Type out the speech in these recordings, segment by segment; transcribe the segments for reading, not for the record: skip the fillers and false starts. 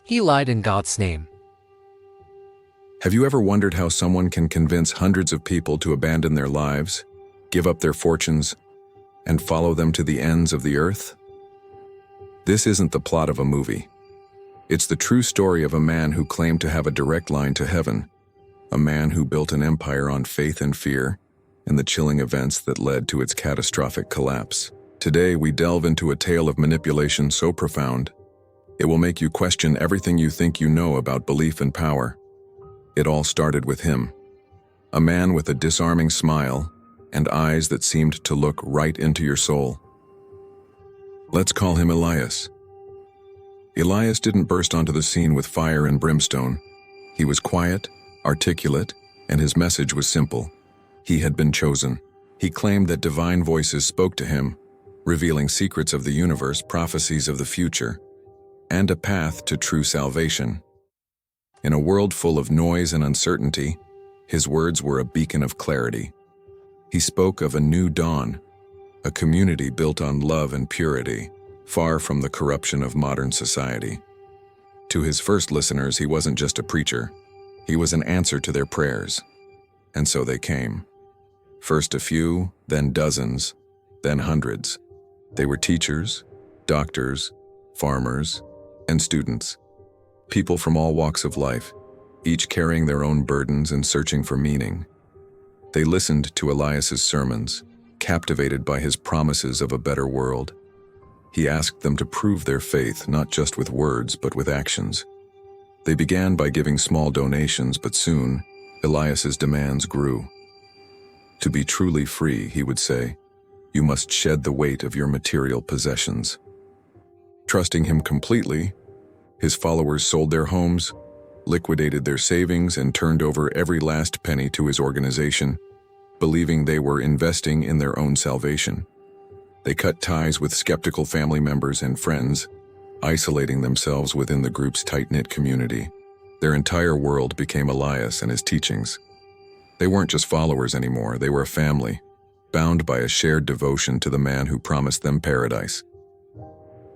He lied in God's name. Have you ever wondered how someone can convince hundreds of people to abandon their lives, give up their fortunes, and follow them to the ends of the earth? This isn't the plot of a movie. It's the true story of a man who claimed to have a direct line to heaven, a man who built an empire on faith and fear, and the chilling events that led to its catastrophic collapse. Today, we delve into a tale of manipulation so profound, it will make you question everything you think you know about belief and power. It all started with him, a man with a disarming smile and eyes that seemed to look right into your soul. Let's call him Elias. Elias didn't burst onto the scene with fire and brimstone. He was quiet, articulate, and his message was simple. He had been chosen. He claimed that divine voices spoke to him, revealing secrets of the universe, prophecies of the future, and a path to true salvation. In a world full of noise and uncertainty, his words were a beacon of clarity. He spoke of a new dawn, a community built on love and purity, far from the corruption of modern society. To his first listeners, he wasn't just a preacher. He was an answer to their prayers. And so they came. First a few, then dozens, then hundreds. They were teachers, doctors, farmers, and students. People from all walks of life, each carrying their own burdens and searching for meaning. They listened to Elias's sermons, captivated by his promises of a better world. He asked them to prove their faith not just with words but with actions. They began by giving small donations, but soon, Elias's demands grew. To be truly free, he would say, you must shed the weight of your material possessions. Trusting him completely, his followers sold their homes, liquidated their savings, and turned over every last penny to his organization, believing they were investing in their own salvation. They cut ties with skeptical family members and friends, isolating themselves within the group's tight-knit community. Their entire world became Elias and his teachings. They weren't just followers anymore, they were a family, bound by a shared devotion to the man who promised them paradise.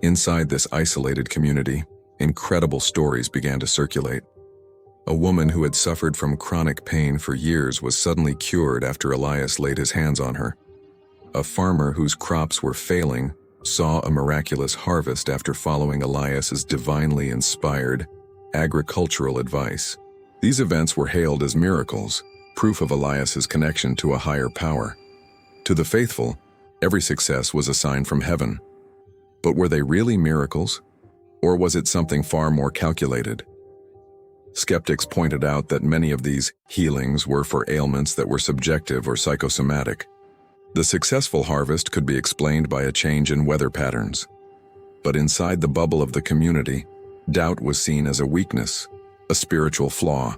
Inside this isolated community, incredible stories began to circulate. A woman who had suffered from chronic pain for years was suddenly cured after Elias laid his hands on her. A farmer whose crops were failing saw a miraculous harvest after following Elias's divinely inspired agricultural advice. These events were hailed as miracles, proof of Elias's connection to a higher power. To the faithful, every success was a sign from heaven. But were they really miracles? Or was it something far more calculated? Skeptics pointed out that many of these healings were for ailments that were subjective or psychosomatic. The successful harvest could be explained by a change in weather patterns. But inside the bubble of the community, doubt was seen as a weakness, a spiritual flaw.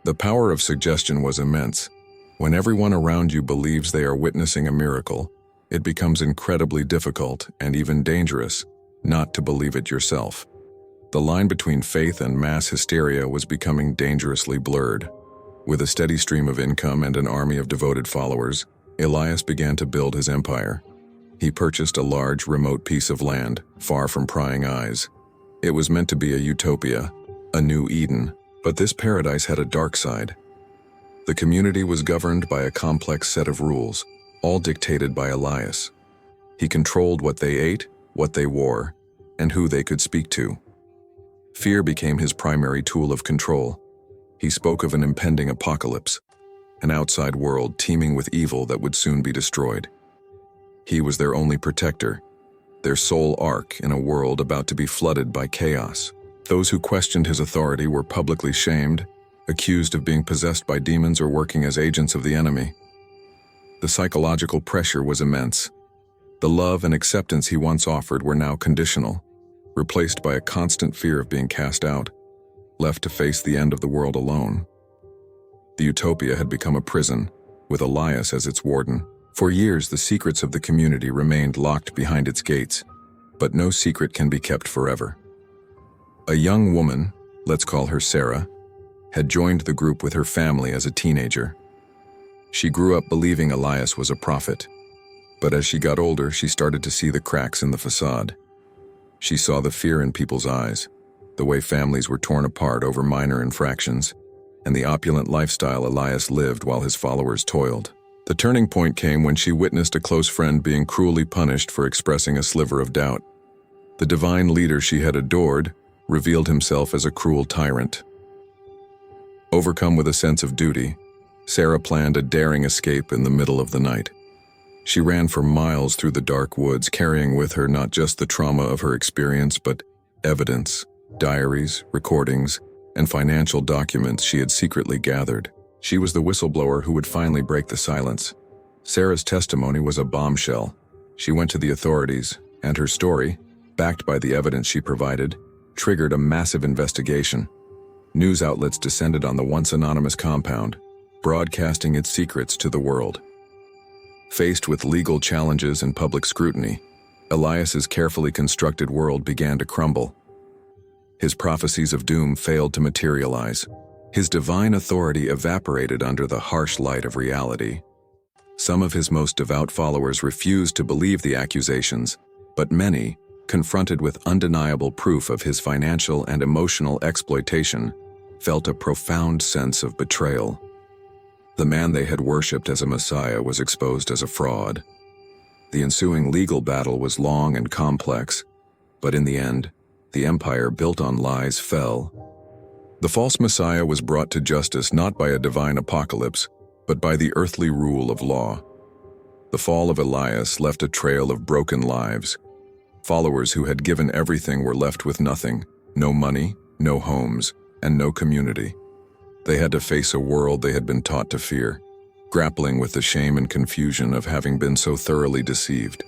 The power of suggestion was immense. When everyone around you believes they are witnessing a miracle, it becomes incredibly difficult and even dangerous not to believe it yourself. The line between faith and mass hysteria was becoming dangerously blurred. With a steady stream of income and an army of devoted followers, Elias began to build his empire. He purchased a large, remote piece of land, far from prying eyes. It was meant to be a utopia, a new Eden, but this paradise had a dark side. The community was governed by a complex set of rules, all dictated by Elias. He controlled what they ate, what they wore, and who they could speak to. Fear became his primary tool of control. He spoke of an impending apocalypse, an outside world teeming with evil that would soon be destroyed. He was their only protector, their sole ark in a world about to be flooded by chaos. Those who questioned his authority were publicly shamed, accused of being possessed by demons or working as agents of the enemy. The psychological pressure was immense. The love and acceptance he once offered were now conditional, replaced by a constant fear of being cast out, left to face the end of the world alone. The utopia had become a prison, with Elias as its warden. For years, the secrets of the community remained locked behind its gates, but no secret can be kept forever. A young woman, let's call her Sarah, had joined the group with her family as a teenager. She grew up believing Elias was a prophet, but as she got older, she started to see the cracks in the facade. She saw the fear in people's eyes, the way families were torn apart over minor infractions, and the opulent lifestyle Elias lived while his followers toiled. The turning point came when she witnessed a close friend being cruelly punished for expressing a sliver of doubt. The divine leader she had adored revealed himself as a cruel tyrant. Overcome with a sense of duty, Sarah planned a daring escape in the middle of the night. She ran for miles through the dark woods, carrying with her not just the trauma of her experience, but evidence, diaries, recordings, and financial documents she had secretly gathered. She was the whistleblower who would finally break the silence. Sarah's testimony was a bombshell. She went to the authorities, and her story, backed by the evidence she provided, triggered a massive investigation. News outlets descended on the once anonymous compound, broadcasting its secrets to the world. Faced with legal challenges and public scrutiny, Elias's carefully constructed world began to crumble. His prophecies of doom failed to materialize. His divine authority evaporated under the harsh light of reality. Some of his most devout followers refused to believe the accusations, but many, confronted with undeniable proof of his financial and emotional exploitation, felt a profound sense of betrayal. The man they had worshipped as a messiah was exposed as a fraud. The ensuing legal battle was long and complex, but in the end, the empire built on lies fell. The false messiah was brought to justice not by a divine apocalypse, but by the earthly rule of law. The fall of Elias left a trail of broken lives. Followers who had given everything were left with nothing: no money, no homes, and no community. They had to face a world they had been taught to fear, grappling with the shame and confusion of having been so thoroughly deceived.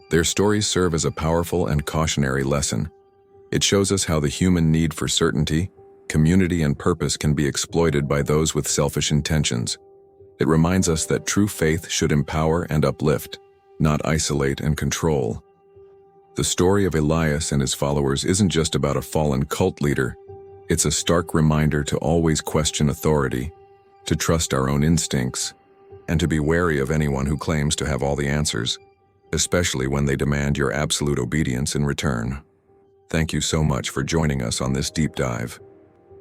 Their stories serve as a powerful and cautionary lesson. It shows us how the human need for certainty, community, and purpose can be exploited by those with selfish intentions. It reminds us that true faith should empower and uplift, not isolate and control. The story of Elias and his followers isn't just about a fallen cult leader. It's a stark reminder to always question authority, to trust our own instincts, and to be wary of anyone who claims to have all the answers, especially when they demand your absolute obedience in return. Thank you so much for joining us on this deep dive.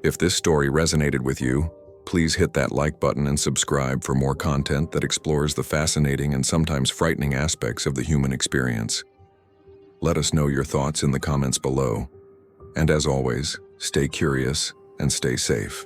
If this story resonated with you, please hit that like button and subscribe for more content that explores the fascinating and sometimes frightening aspects of the human experience. Let us know your thoughts in the comments below. And as always, stay curious and stay safe.